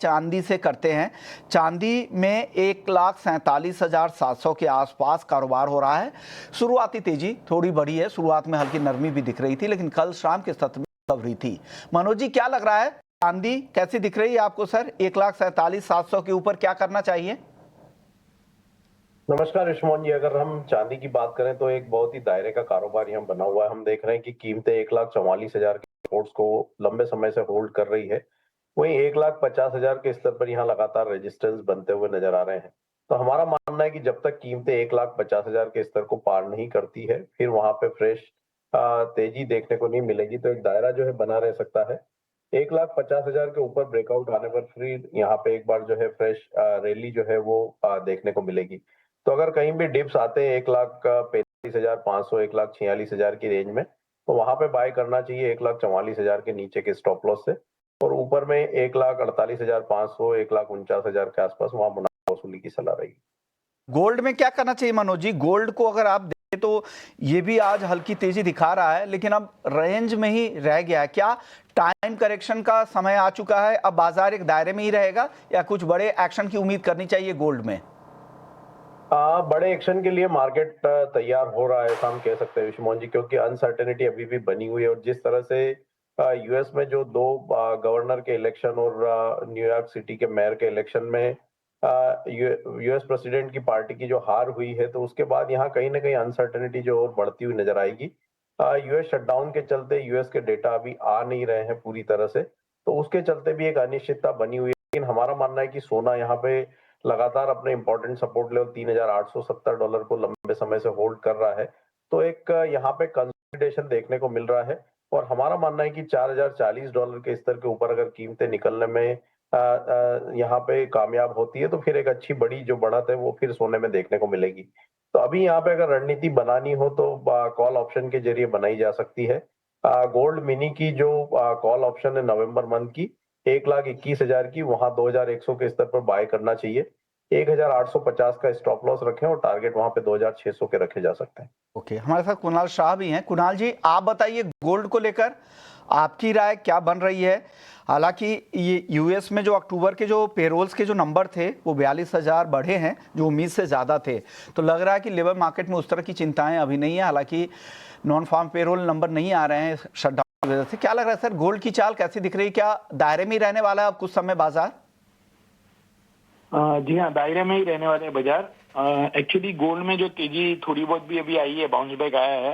चांदी से करते हैं। चांदी में 1,47,700 के आसपास कारोबार हो रहा है। शुरुआती तेजी थोड़ी बढ़ी है, शुरुआत में हल्की नरमी भी दिख रही थी, लेकिन कल शाम के सत्र में बढ़ी थी। मनोज जी, क्या लग रहा है, चांदी कैसी दिख रही है आपको सर? 1,47,700 के ऊपर क्या करना चाहिए? नमस्कार रिश्मोन जी, अगर हम चांदी की बात करें तो एक बहुत ही दायरे का कारोबार यहाँ बना हुआ है। हम देख रहे हैं कि कीमतें 1,44,000 के सपोर्ट्स को लंबे समय से होल्ड कर रही है। वहीं 1,50,000 के स्तर पर यहाँ लगातार रेजिस्टेंस बनते हुए नजर आ रहे हैं। तो हमारा मानना है कि जब तक कीमतें 1,50,000 के स्तर को पार नहीं करती है, फिर वहां पे फ्रेश तेजी देखने को नहीं मिलेगी। तो एक दायरा जो है बना रह सकता है। 1,50,000 के ऊपर ब्रेकआउट आने पर फिर यहाँ पे एक बार जो है फ्रेश रैली जो है वो देखने को मिलेगी। तो अगर कहीं भी डिप्स आते हैं 1,35,500, 1,46,000 की रेंज में, तो वहां पे बाय करना चाहिए 1,44,000 के नीचे के स्टॉप लॉस से। और ऊपर में 1,48,500, 1,49,000 के आसपास वहां मुनाफा वसूली की सलाह रहेगी। गोल्ड में क्या करना चाहिए मनोज जी? गोल्ड को अगर आप देखें तो ये भी आज हल्की तेजी दिखा रहा है, लेकिन अब रेंज में ही रह गया है। क्या टाइम करेक्शन का समय आ चुका है? अब बाजार एक दायरे में ही रहेगा या कुछ बड़े एक्शन की उम्मीद करनी चाहिए गोल्ड में? बड़े एक्शन के लिए मार्केट तैयार हो रहा है, ऐसा हम कह सकते हैं विश्वमोहन जी, क्योंकि अनसर्टेनिटी अभी भी बनी हुई है। और जिस तरह से यूएस में जो दो गवर्नर के इलेक्शन और न्यूयॉर्क सिटी के मेयर के इलेक्शन में यूएस प्रेसिडेंट की पार्टी की जो हार हुई है, तो उसके बाद यहाँ कहीं ना कहीं अनसर्टेनिटी जो और बढ़ती हुई नजर आएगी। यूएस शटडाउन के चलते यूएस के डेटा अभी आ नहीं रहे हैं पूरी तरह से, तो उसके चलते भी एक अनिश्चितता बनी हुई है। लेकिन हमारा मानना है कि सोना यहाँ पे लगातार अपने इंपॉर्टेंट सपोर्ट लेवल $3,870 को लंबे समय से होल्ड कर रहा है। तो एक यहाँ पे कंसोलिडेशन देखने को मिल रहा है। और हमारा मानना है कि $4,040 के स्तर के ऊपर अगर कीमतें निकलने में यहाँ पे कामयाब होती है, तो फिर एक अच्छी बड़ी जो बढ़त है वो फिर सोने में देखने को मिलेगी। तो अभी यहाँ पे अगर रणनीति बनानी हो तो कॉल ऑप्शन के जरिए बनाई जा सकती है। गोल्ड मिनी की जो कॉल ऑप्शन है नवंबर मंथ की 1,21,000 की, वहां 2,100 के स्तर पर बाय करना चाहिए। 1,850 का स्टॉप लॉस रखें और टारगेट वहां पे 2,600 के रखे जा सकते हैं। ओके, हमारे साथ कुणाल शाह भी हैं। कुणाल जी, आप बताइए गोल्ड को लेकर आपकी राय क्या बन रही है? हालांकि ये यूएस में जो अक्टूबर के जो पेरोल्स के जो नंबर थे वो 42,000 बढ़े हैं, जो उम्मीद से ज़्यादा थे। तो लग रहा है कि लेबर मार्केट में उस तरह की चिंताएं अभी नहीं है। हालांकि नॉन फार्म पेरोल नंबर नहीं आ रहे हैं शटडाउन की वजह से। क्या लग रहा है सर, गोल्ड की चाल कैसी दिख रही है? क्या दायरे में ही रहने वाला है अब कुछ समय बाजार? जी हाँ, दायरे में ही रहने वाले हैं बाजार। एक्चुअली गोल्ड में जो तेजी थोड़ी बहुत भी अभी आई है, बाउंस बैक आया है,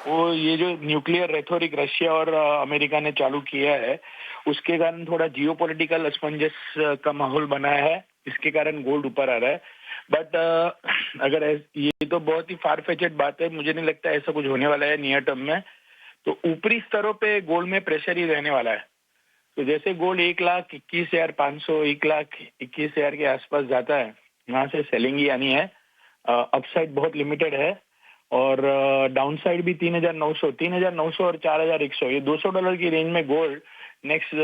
वो ये जो न्यूक्लियर रेथोरिक रशिया और अमेरिका ने चालू किया है, उसके कारण थोड़ा जियोपॉलिटिकल असमंजस का माहौल बना है। इसके कारण गोल्ड ऊपर आ रहा है। बट अगर ये तो बहुत ही फार फेचेड बात है, मुझे नहीं लगता ऐसा कुछ होने वाला है नियर टर्म में। तो ऊपरी स्तरों पे गोल्ड में प्रेशर ही रहने वाला है। तो जैसे गोल्ड 1,21,500, 1,21,000 के आसपास जाता है, वहां से सेलिंग ही आनी है। अपसाइड बहुत लिमिटेड है और डाउन साइड भी 3,900 और 4,100, ये $200 की रेंज में गोल्ड नेक्स्ट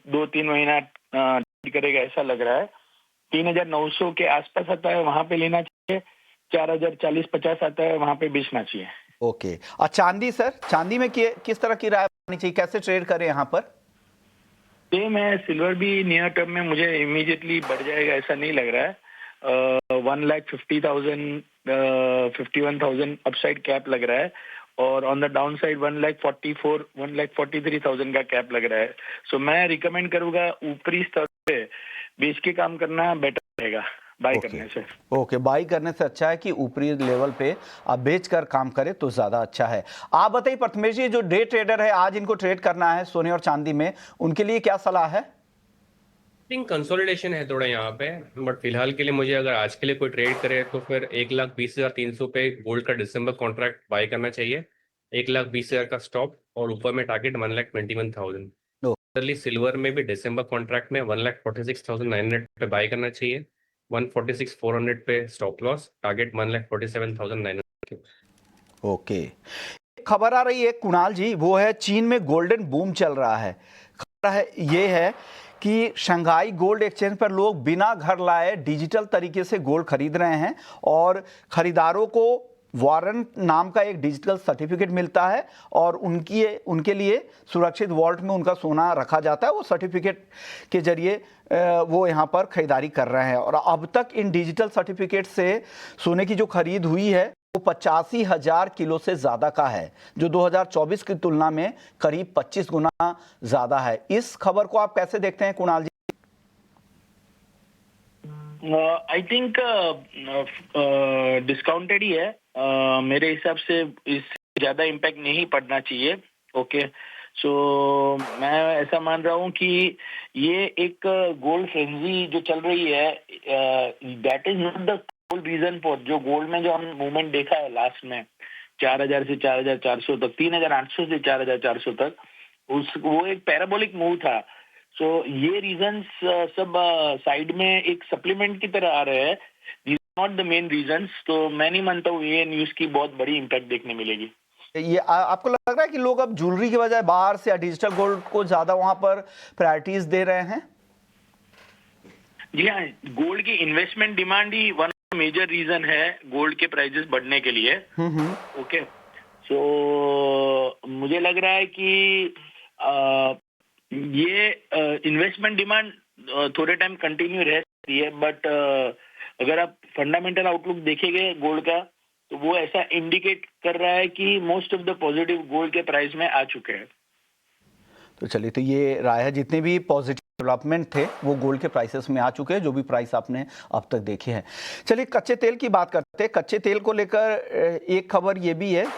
2-3 महीना करेगा ऐसा लग रहा है। 3,900 के आसपास आता है, वहां पे लेना चाहिए। 4,040-50 आता है, वहां पे बेचना चाहिए। ओके, और चांदी सर, चांदी में किस तरह की राय होनी चाहिए? कैसे ट्रेड करें यहाँ पर? सेम है, सिल्वर भी नियर टर्म में मुझे इमीडिएटली बढ़ जाएगा ऐसा नहीं लग रहा है। 1,50,000, 51,000 अपसाइड कैप लग रहा है और ऑन द डाउन साइड 1,44,000, 1,43,000 का कैप लग रहा है। सो मैं रिकमेंड करूंगा ऊपरी स्तर पे बेच के काम करना बेटर रहेगा बाय करने से। ओके, बाई करने से अच्छा है कि ऊपरी लेवल पे आप बेचकर काम करें तो ज़्यादा अच्छा है। आप बताइए प्रथमेश जी, जो डे ट्रेडर है, आज इनको ट्रेड करना है सोने और चांदी में, उनके लिए क्या सलाह है? थिंक कंसोलिडेशन है थोड़ा यहाँ पे, बट फिलहाल के लिए मुझे अगर आज के लिए कोई ट्रेड करे तो फिर 1,20,300 पे गोल्ड का दिसंबर कॉन्ट्रैक्ट बाय करना चाहिए। 1,20,000 का स्टॉप और ऊपर में टारगेट 1,21,000। सिल्वर में भी दिसंबर कॉन्ट्रैक्ट में 1,46,900 पे बाय करना चाहिए। 1,46,400 पे स्टॉप लॉस, टारगेट 1,47,900। ओके, खबर आ रही है कुणाल जी, वो है चीन में गोल्डन बूम चल रहा है। खबर है ये है कि शंघाई गोल्ड एक्सचेंज पर लोग बिना घर लाए डिजिटल तरीके से गोल्ड खरीद रहे हैं और खरीदारों को वारंट नाम का एक डिजिटल सर्टिफिकेट मिलता है और उनके लिए सुरक्षित वॉल्ट में उनका सोना रखा जाता है। वो सर्टिफिकेट के जरिए वो यहाँ पर खरीदारी कर रहे हैं। और अब तक इन डिजिटल सर्टिफिकेट से सोने की जो खरीद हुई है वो 85,000 किलो से ज़्यादा का है, जो 2024 की तुलना में करीब 25 गुना ज़्यादा है। इस खबर को आप कैसे देखते हैं कुणाल जी? आई थिंक डिस्काउंटेड ही है। मेरे हिसाब से इससे ज़्यादा इम्पैक्ट नहीं पड़ना चाहिए। ओके, सो मैं ऐसा मान रहा हूँ कि ये एक गोल्ड फ्रेंजी जो चल रही है, that is not the whole reason for जो गोल्ड में जो हम मूवमेंट देखा है लास्ट में 4,000 से 4,400 तक, 3,800 से 4,400 तक, वो एक पैराबोलिक मूव था। सो ये रीजंस सब साइड में एक सप्लीमेंट की तरह आ रहे हैं, these not the main reasons. तो मैं नहीं मानता हूँ ये न्यूज की बहुत बड़ी इम्पैक्ट देखने मिलेगी। ये आपको लग रहा है कि लोग अब ज्वेलरी के बजाय बाहर से या डिजिटल गोल्ड को ज्यादा वहां पर प्रायोरिटीज दे रहे हैं? जी हाँ, गोल्ड की इन्वेस्टमेंट डिमांड ही वन मेजर रीजन है गोल्ड के प्राइसेस बढ़ने के लिए। ओके, सो मुझे लग रहा है कि ये इन्वेस्टमेंट डिमांड थोड़े टाइम कंटिन्यू रह सकती है, बट अगर आप फंडामेंटल आउटलुक देखेंगे गोल्ड का तो वो ऐसा इंडिकेट कर रहा है कि most of the positive gold के प्राइस में आ चुके हैं। तो चलिए, तो ये राय है, जितने भी पॉजिटिव डेवलपमेंट थे वो गोल्ड के प्राइसेस में आ चुके हैं, जो भी प्राइस आपने अब तक देखे हैं। चलिए कच्चे तेल की बात करते हैं। कच्चे तेल को लेकर एक खबर ये भी है कि